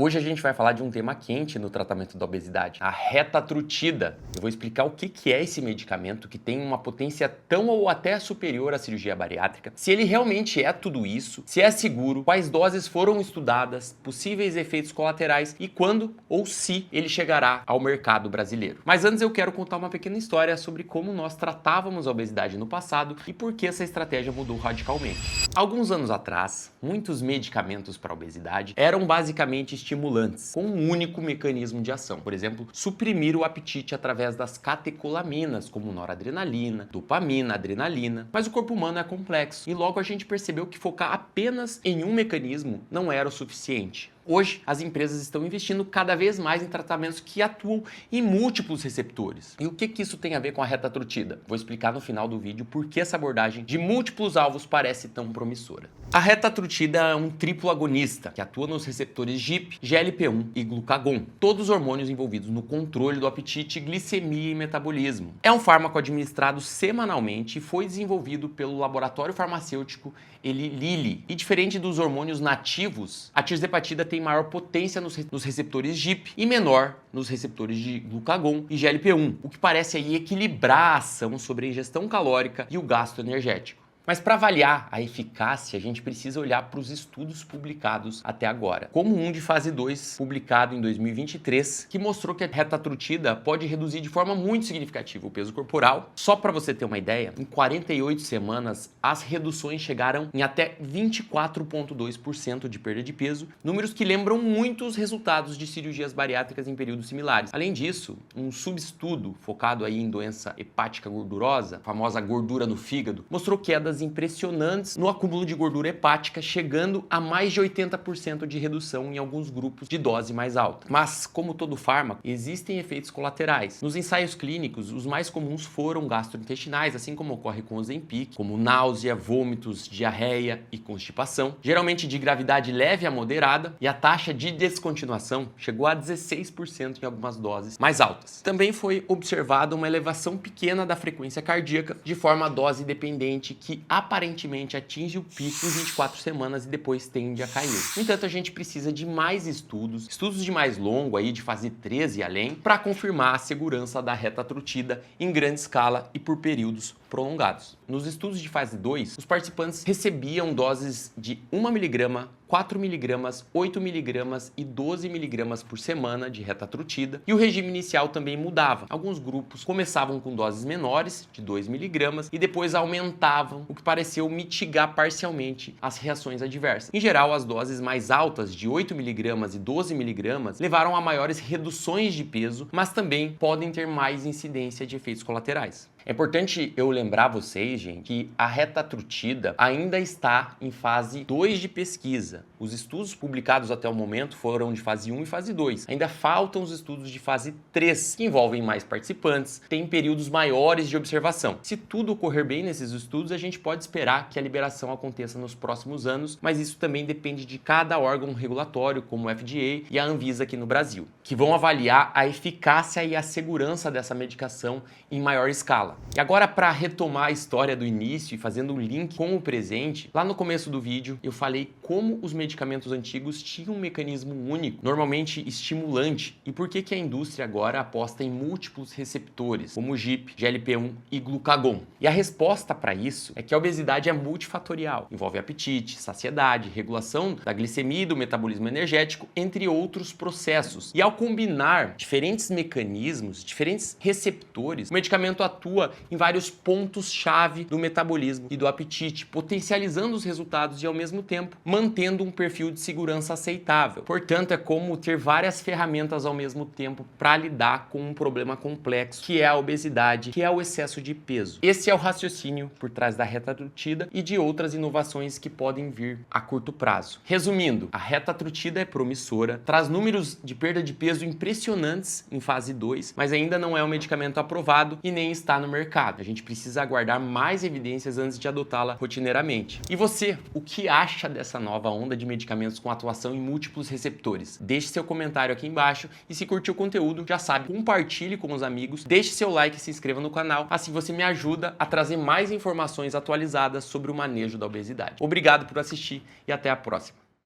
Hoje a gente vai falar de um tema quente no tratamento da obesidade, a retatrutida. Eu vou explicar o que é esse medicamento que tem uma potência tão ou até superior à cirurgia bariátrica, se ele realmente é tudo isso, se é seguro, quais doses foram estudadas, possíveis efeitos colaterais e quando ou se ele chegará ao mercado brasileiro. Mas antes eu quero contar uma pequena história sobre como nós tratávamos a obesidade no passado e por que essa estratégia mudou radicalmente. Alguns anos atrás, muitos medicamentos para a obesidade eram basicamente estimulantes, com um único mecanismo de ação. Por exemplo, suprimir o apetite através das catecolaminas, como noradrenalina, dopamina, adrenalina. Mas o corpo humano é complexo e logo a gente percebeu que focar apenas em um mecanismo não era o suficiente. Hoje, as empresas estão investindo cada vez mais em tratamentos que atuam em múltiplos receptores. E o que isso tem a ver com a retatrutida? Vou explicar no final do vídeo por que essa abordagem de múltiplos alvos parece tão promissora. A retatrutida é um triplo agonista que atua nos receptores GIP, GLP-1 e glucagon, todos os hormônios envolvidos no controle do apetite, glicemia e metabolismo. É um fármaco administrado semanalmente e foi desenvolvido pelo laboratório farmacêutico Eli Lilly. E diferente dos hormônios nativos, a tirzepatida tem maior potência nos receptores GIP e menor nos receptores de glucagon e GLP-1, o que parece aí equilibrar a ação sobre a ingestão calórica e o gasto energético. Mas para avaliar a eficácia, a gente precisa olhar para os estudos publicados até agora, como um de fase 2, publicado em 2023, que mostrou que a retatrutida pode reduzir de forma muito significativa o peso corporal. Só para você ter uma ideia, em 48 semanas, as reduções chegaram em até 24,2% de perda de peso, números que lembram muito os resultados de cirurgias bariátricas em períodos similares. Além disso, um subestudo focado aí em doença hepática gordurosa, a famosa gordura no fígado, mostrou quedas impressionantes no acúmulo de gordura hepática, chegando a mais de 80% de redução em alguns grupos de dose mais alta. Mas, como todo fármaco, existem efeitos colaterais. Nos ensaios clínicos, os mais comuns foram gastrointestinais, assim como ocorre com o Ozempic, como náusea, vômitos, diarreia e constipação, geralmente de gravidade leve a moderada, e a taxa de descontinuação chegou a 16% em algumas doses mais altas. Também foi observada uma elevação pequena da frequência cardíaca, de forma dose dependente, que aparentemente atinge o pico em 24 semanas e depois tende a cair. No entanto, a gente precisa de mais estudos de mais longo, aí de fase 13 e além, para confirmar a segurança da retatrutida em grande escala e por períodos prolongados. Nos estudos de fase 2, os participantes recebiam doses de 1 mg, 4 mg, 8 mg e 12 mg por semana de retatrutida, e o regime inicial também mudava. Alguns grupos começavam com doses menores, de 2 mg, e depois aumentavam, o que pareceu mitigar parcialmente as reações adversas. Em geral, as doses mais altas, de 8 mg e 12 mg, levaram a maiores reduções de peso, mas também podem ter mais incidência de efeitos colaterais. É importante eu lembrar vocês, gente, que a retatrutida ainda está em fase 2 de pesquisa. Os estudos publicados até o momento foram de fase 1 e fase 2. Ainda faltam os estudos de fase 3, que envolvem mais participantes, têm períodos maiores de observação. Se tudo ocorrer bem nesses estudos, a gente pode esperar que a liberação aconteça nos próximos anos, mas isso também depende de cada órgão regulatório, como o FDA e a Anvisa aqui no Brasil, que vão avaliar a eficácia e a segurança dessa medicação em maior escala. E agora, para retomar a história do início e fazendo um link com o presente, lá no começo do vídeo eu falei como os medicamentos antigos tinham um mecanismo único, normalmente estimulante, e por que a indústria agora aposta em múltiplos receptores, como GIP, GLP-1 e glucagon. E a resposta para isso é que a obesidade é multifatorial, envolve apetite, saciedade, regulação da glicemia e do metabolismo energético, entre outros processos. E ao combinar diferentes mecanismos, diferentes receptores, o medicamento atua em vários pontos-chave do metabolismo e do apetite, potencializando os resultados e, ao mesmo tempo, mantendo um perfil de segurança aceitável. Portanto, é como ter várias ferramentas ao mesmo tempo para lidar com um problema complexo, que é a obesidade, que é o excesso de peso. Esse é o raciocínio por trás da retatrutida e de outras inovações que podem vir a curto prazo. Resumindo, a retatrutida é promissora, traz números de perda de peso impressionantes em fase 2, mas ainda não é um medicamento aprovado e nem está no mercado. A gente precisa aguardar mais evidências antes de adotá-la rotineiramente. E você, o que acha dessa nova onda de medicamentos com atuação em múltiplos receptores? Deixe seu comentário aqui embaixo e se curtiu o conteúdo, já sabe, compartilhe com os amigos, deixe seu like e se inscreva no canal, assim você me ajuda a trazer mais informações atualizadas sobre o manejo da obesidade. Obrigado por assistir e até a próxima.